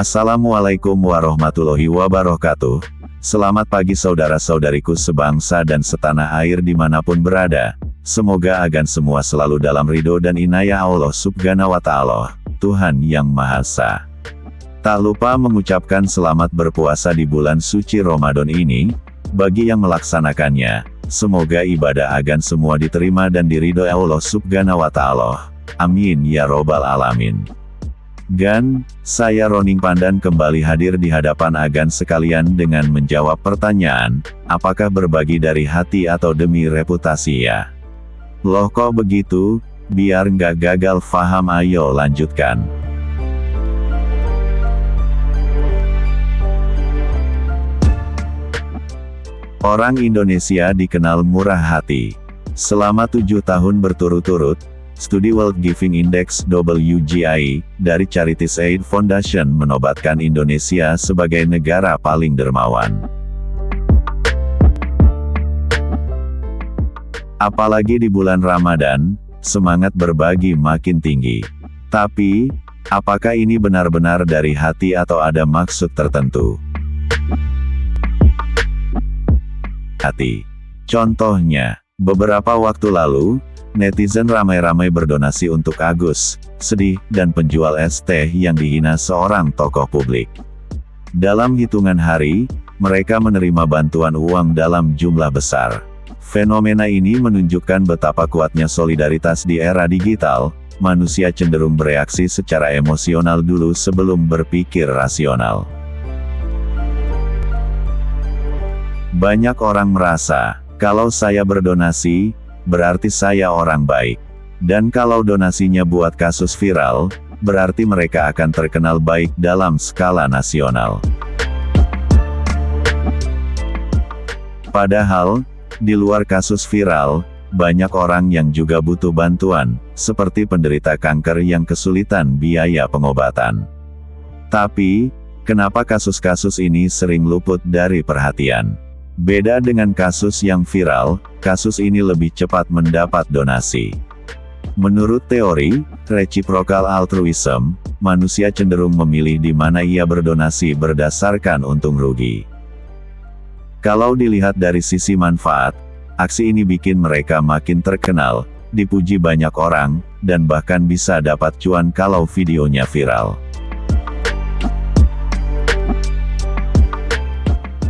Assalamualaikum warahmatullahi wabarakatuh. Selamat pagi saudara-saudariku sebangsa dan setanah air dimanapun berada. Semoga agan semua selalu dalam ridho dan inayah Allah Subhanahu wa Ta'ala, Tuhan Yang Maha Esa. Tak lupa mengucapkan selamat berpuasa di bulan suci Ramadan ini. Bagi yang melaksanakannya, semoga ibadah agan semua diterima dan diridhoi Allah Subhanahu wa Ta'ala. Amin ya robbal alamin. Saya Roning Pandan kembali hadir di hadapan agan sekalian dengan menjawab pertanyaan, apakah berbagi dari hati atau demi reputasi ya? Loh kok begitu? Biar nggak gagal faham ayo lanjutkan. Orang Indonesia dikenal murah hati. Selama 7 tahun berturut-turut, studi World Giving Index WGI dari Charities Aid Foundation menobatkan Indonesia sebagai negara paling dermawan. Apalagi di bulan Ramadan, semangat berbagi makin tinggi. Tapi, apakah ini benar-benar dari hati atau ada maksud tertentu? Hati. Contohnya, beberapa waktu lalu, netizen ramai-ramai berdonasi untuk Agus, Sedih, dan penjual es teh yang dihina seorang tokoh publik. Dalam hitungan hari, mereka menerima bantuan uang dalam jumlah besar. Fenomena ini menunjukkan betapa kuatnya solidaritas di era digital. Manusia cenderung bereaksi secara emosional dulu sebelum berpikir rasional. Banyak orang merasa, kalau saya berdonasi, berarti saya orang baik. Dan kalau donasinya buat kasus viral, berarti mereka akan terkenal baik dalam skala nasional. Padahal, di luar kasus viral, banyak orang yang juga butuh bantuan, seperti penderita kanker yang kesulitan biaya pengobatan. Tapi, kenapa kasus-kasus ini sering luput dari perhatian? Beda dengan kasus yang viral, kasus ini lebih cepat mendapat donasi. Menurut teori reciprocal altruism, manusia cenderung memilih di mana ia berdonasi berdasarkan untung rugi. Kalau dilihat dari sisi manfaat, aksi ini bikin mereka makin terkenal, dipuji banyak orang, dan bahkan bisa dapat cuan kalau videonya viral.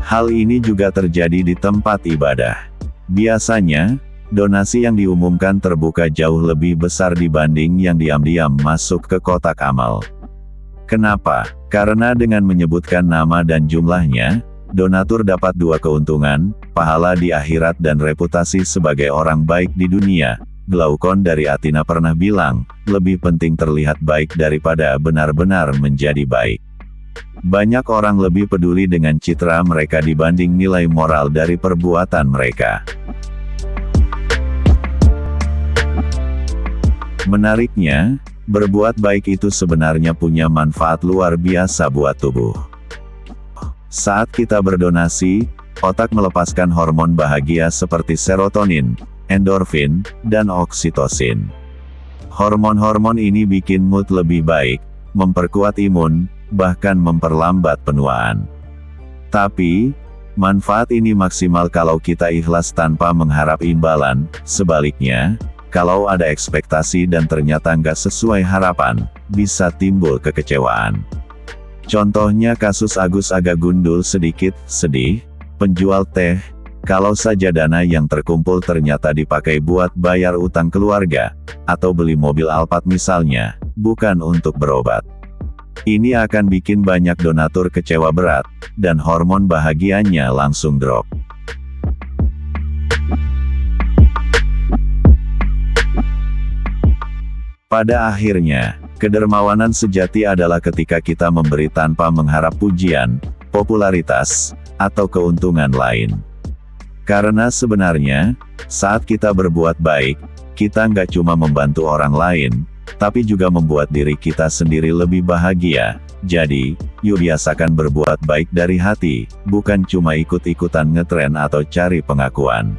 Hal ini juga terjadi di tempat ibadah. Biasanya, donasi yang diumumkan terbuka jauh lebih besar dibanding yang diam-diam masuk ke kotak amal. Kenapa? Karena dengan menyebutkan nama dan jumlahnya, donatur dapat dua keuntungan, pahala di akhirat dan reputasi sebagai orang baik di dunia. Glaukon dari Athena pernah bilang, lebih penting terlihat baik daripada benar-benar menjadi baik. Banyak orang lebih peduli dengan citra mereka dibanding nilai moral dari perbuatan mereka. Menariknya, berbuat baik itu sebenarnya punya manfaat luar biasa buat tubuh. Saat kita berdonasi, otak melepaskan hormon bahagia seperti serotonin, endorfin, dan oksitosin. Hormon-hormon ini bikin mood lebih baik, memperkuat imun, bahkan memperlambat penuaan. Tapi, manfaat ini maksimal kalau kita ikhlas tanpa mengharap imbalan. Sebaliknya, kalau ada ekspektasi dan ternyata nggak sesuai harapan, bisa timbul kekecewaan. Contohnya kasus Agus agak gundul sedikit, Sedih, penjual teh. Kalau saja dana yang terkumpul ternyata dipakai buat bayar utang keluarga, atau beli mobil Alphard misalnya, bukan untuk berobat. Ini akan bikin banyak donatur kecewa berat, dan hormon bahagianya langsung drop. Pada akhirnya, kedermawanan sejati adalah ketika kita memberi tanpa mengharap pujian, popularitas, atau keuntungan lain. Karena sebenarnya, saat kita berbuat baik, kita nggak cuma membantu orang lain, tapi juga membuat diri kita sendiri lebih bahagia. Jadi, yuk biasakan berbuat baik dari hati, bukan cuma ikut-ikutan ngetren atau cari pengakuan.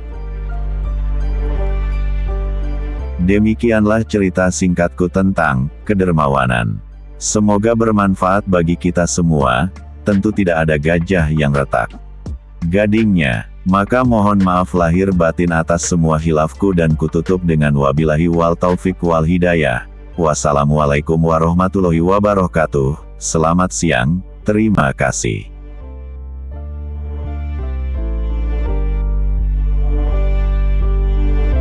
Demikianlah cerita singkatku tentang kedermawanan. Semoga bermanfaat bagi kita semua, tentu tidak ada gajah yang retak. Gadingnya, maka mohon maaf lahir batin atas semua hilafku dan kututup dengan wabillahi wal taufiq wal hidayah. Wassalamualaikum warahmatullahi wabarakatuh. Selamat siang, terima kasih.